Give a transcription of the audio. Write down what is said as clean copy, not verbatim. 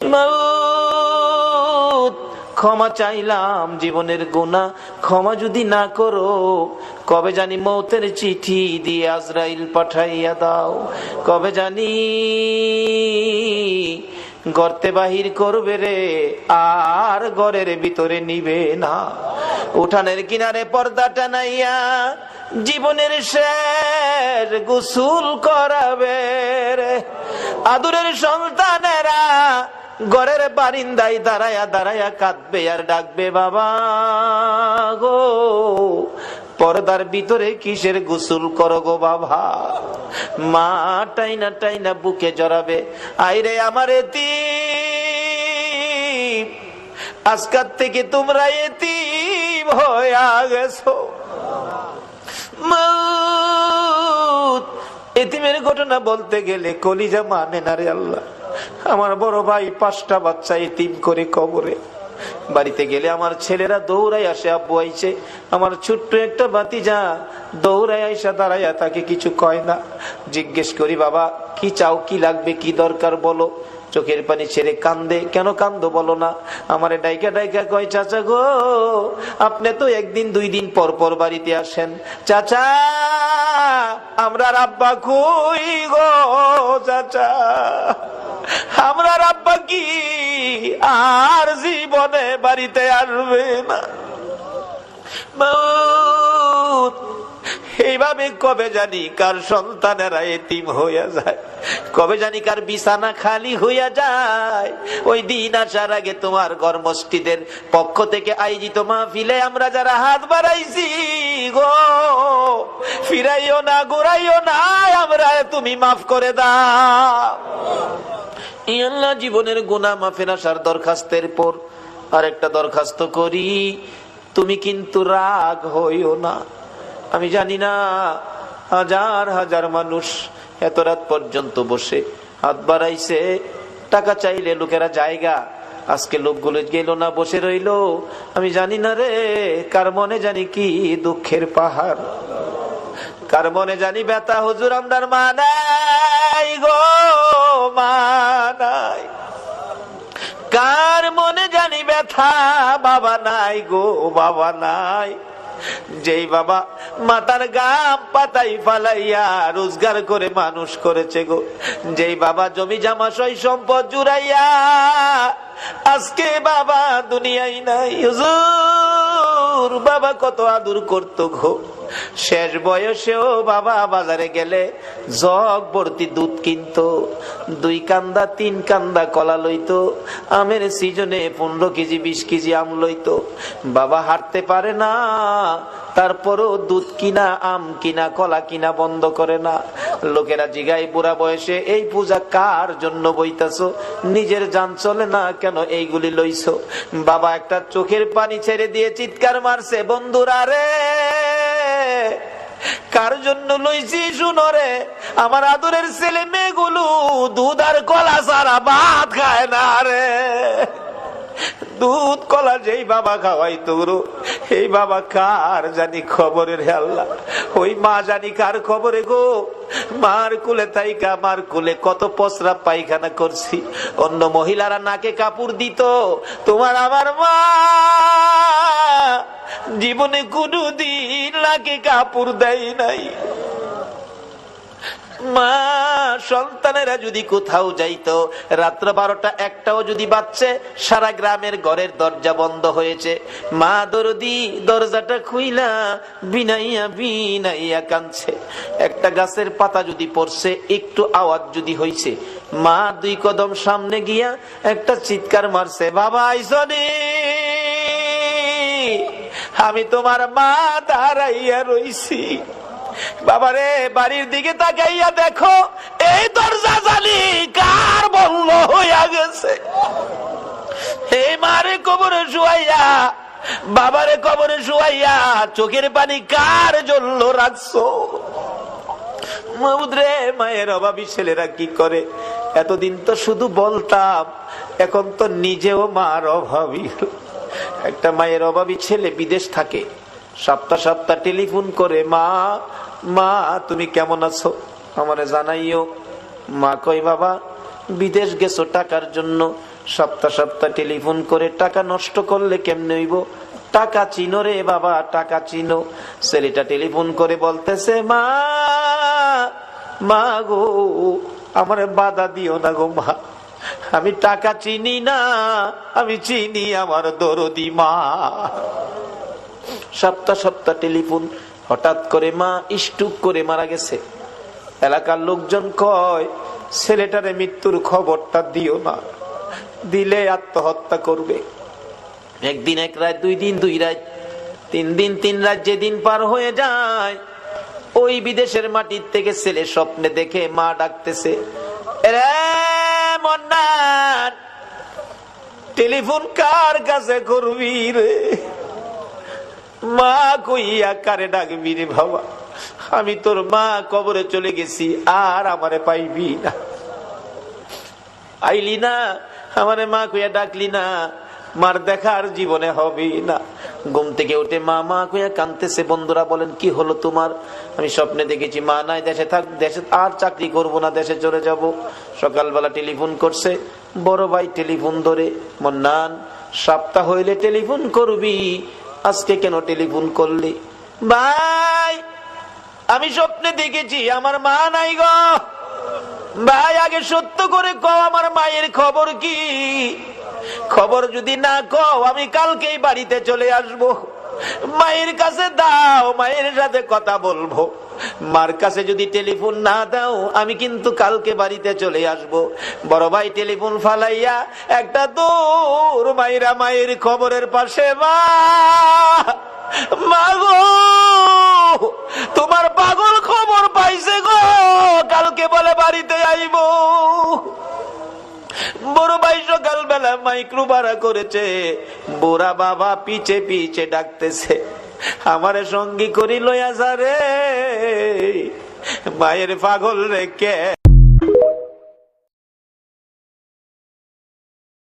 মউত ক্ষমা চাইলাম জীবনের গুনাহ ক্ষমা যদি না করো, কবে জানি মৌতের চিঠি দিয়ে আজরাইল পাঠাইয়া দাও, কবে জানি গর্তে বাহির করবে রে, আর ঘরের ভিতরে নিবে না। উঠানের কিনারে পর্দা টানাইয়া জীবনের শেষ গোসল করাবে রে। আদুরের সন্তানেরা ঘরের বারিন্দায় দাঁড়ায়া দাঁড়ায়া কাঁদবে আর ডাকবে, বাবা গো পর্দার ভিতরে কিসের গোসল করো গো বাবা। মা টাইনা টাইনা বুকে জড়াবে, আইরে আমার এতিম, আজকাল থেকে তোমরা এতিম হয়ে গেছো। মউত এতিমের ঘটনা বলতে গেলে কলিজা মানে না রে আল্লাহ। আমার বড় ভাই 5টা বাচ্চা এতিম করে কবরে। বাড়িতে গেলে আমার ছেলেরা দৌড়াই আসে, আব্বু আইছে। আমার ছোট্ট একটা ভাতিজা দৌড়াই আইসা দাঁড়াইয়া, তাকে কিছু কয় না। জিজ্ঞেস করি, বাবা কি চাও, কি লাগবে, কি দরকার বলো। চোখের পানি ছেড়ে কান্দে। কেন কান্দো বলো না। আমারে ডাইকা ডাইকা কয়, চাচা গো আপনি তো 1 দিন 2 দিন পর পর বাড়িতে আসেন, চাচা আমরা আব্বা কই গো, চাচা আমরা আব্বা কি আর জীবনে বাড়িতে আসবে না। এইভাবে কবে জানি কার সন্তানেরা এতিম হইয়া যায়, কবে জানি কার বিছানা খালি হইয়া যায়। ওই দিন আসার আগে তোমার ঘর মসজিদের পক্ষ থেকে আয়োজিত মাহফিলে আমরা যারা হাত বাড়াইছি গো, ফিরাইও না ঘুরাইও না, আমরা তুমি মাফ করে দাও। আল্লাহ জীবনের গুনাহ মাফের আসার দরখাস্তের পর আরেকটা দরখাস্ত করি, তুমি কিন্তু রাগ হইও না। আমি জানি না হাজার হাজার মানুষ এত রাত পর্যন্ত বসে হাত বাড়াইছে, টাকা চাইলে লোকেরা জায়গা, আজকে লোকগুলো গেল না, বসে রইল। আমি জানি না রে কার মনে জানি কি দুঃখের পাহাড়, কার মনে জানি ব্যথা। হুজুর আমরার মা নাই গো, মা নাই। কার মনে জানি ব্যথা, বাবা নাই গো, বাবা নাই। যেই বাবা মাতার গাম পাতাই ফালাইয়া রোজগার করে মানুষ করেছে গো, যেই বাবা জমি জামা সই সম্পদ জুড়াইয়া আজকে বাবা দুনিয়ায় নাই। হুজুর বাবা কত আদর করতো গো, শেষ বয়সেও বাবা বাজারে গেলে জগ ভর্তি দুধ কিনতো, 2 কান্দা 3 কান্দা কলা লইতো, আমের সিজনে 15 কেজি 20 কেজি আম লইতো। বাবা হাঁটতে পারে না, তারপরও দুধ কিনা আম কিনা কলা কিনা বন্ধ করে না। লোকেরা জিগাই, বুড়া বয়সে এই পূজা কার জন্য বইতাছো, নিজের জান চলে না কেন এইগুলি লইছো। বাবা একটা চোখের পানি ছেড়ে দিয়ে চিৎকার মারছে, বন্ধুরা রে কার জন্য লইছি শুনো রে, আমার আদরের ছেলে মেয়েগুলো দুধ আর কলা ছাড়া ভাত খায় না রে। দুধ কলা যেই বাবা খাওয়াইতো এই বাবা কার জানি খবরে রে আল্লাহ। ওই মা জানি কার খবরে গো। মার কুলে তাইকা মার কুলে কত পসরা পায়খানা করছি, অন্য মহিলারা নাকে কাপড় দিত, তোমার আমার মা জীবনে কোনদিন নাকে কাপড় দেয় নাই। মা সন্তানেরা যদি কোথাও যাইতো, রাত্র 12টা 1টাও যদি বাজছে, সারা গ্রামের ঘরের দরজা বন্ধ হয়েছে, মা দরদি দরজাটা খুইলা বিনাইয়া বিনাইয়া কাঁদছে। একটা গাছের পাতা যদি পড়ছে, একটু আওয়াজ যদি হইছে, মা 2 কদম সামনে গিয়া একটা চিৎকার মারছে, বাবা আইসনি, আমি তোমার মা দাঁড়াইয়া রইছি। বাবারে বাড়ির দিকে তাকাইয়া দেখো, এই দরজা জানি কার বন্ধ হইয়া গেছে। এই মারে কবরে শুয়াইয়া, বাবারে কবরে শুয়াইয়া চোখের পানি কার জন্য রাখছো। মউদরে মায়ের অভাবী ছেলেরা কি করে, এতদিন তো শুধু বলতাম, এখন তো নিজেও মার অভাবী। একটা মায়ের অভাবী ছেলে বিদেশ থাকে, সপ্তাহ সপ্তাহ টেলিফোন করে, মা মা তুমি কেমন আছো আমারে জানাইও। মা কই, বাবা বিদেশ গেছো টাকার জন্য, সপ্তাহ সপ্তাহ টেলিফোন করে টাকা নষ্ট করলে কেমনে হইব? টাকা চিনো রে বাবা, টাকা চিনো। ছেলেটা টেলিফোন করে বলতেছে, মা মা গো, আমারে বাধা দিও না গো মা, আমি টাকা চিনি না, আমি চিনি আমার দরদি মা। সপ্তাহ সপ্তাহ টেলিফোন। হঠাৎ করে মা স্ট্রোক করে মারা গেছে। এলাকার লোকজন কয়, ছেলেটারে মৃত্যুর খবরটা দিও না, দিলে আত্মহত্যা করবে। একদিন এক রাত, 2 দিন 2 রাত, 3 দিন 3 রাত, যেদিন পার হয়ে যায়, ওই বিদেশের মাটির থেকে ছেলে স্বপ্নে দেখে মা ডাকতেছে, রে মন্নান, টেলিফোন কার কাছে করবি রে? মা কইয়া কারে ডাকবি রে বাবা? আমি তোর মা, কবরে চলে গেছি, আর আমারে পাইবি না। আইলি না, আমারে মা কইয়া ডাকলি না, মার দেখা আর জীবনে হবে না। ঘুম থেকে উঠে মা মা কইয়া কাঁদতেছে। বন্ধুরা বলেন, কি হলো তোমার? আমি স্বপ্নে দেখেছি মা নাই, দেশে থাক, দেশে আর চাকরি করব না, দেশে চলে যাব। সকালবেলা টেলিফোন করছে, বড় ভাই টেলিফোন ধরে, মন্নান, সপ্তাহ হইলে টেলিফোন করবি, আজকে কেন টেলিফোন করলি? ভাই, আমি স্বপ্নে দেখেছি আমার মা নাই গো। ভাই, আগে সত্য করে কও, আমার মায়ের খবর কি? খবর যদি না কও, আমি কালকেই বাড়িতে চলে আসব। মায়ের কাছে দাও, মায়ের সাথে কথা বলবো। মার কাছে যদি টেলিফোন না দাও, আমি কিন্তু কালকে বাড়িতে চলে আসব। বড় ভাই টেলিফোন ফালাইয়া একটা দূর মাইরা মায়ের খবরের পাশে, মা মা গো, তোমার পাগল খবর পাইছে গো, কালকে বলে বাড়িতে আইব। বড় ভাই সকালবেলা মাইক্রো ভাড়া করেছে, বুড়া বাবা পিছে পিছে ডাকতেছে, আমারে সঙ্গী করি লইয়া যা রে, মায়ের পাগল রে কে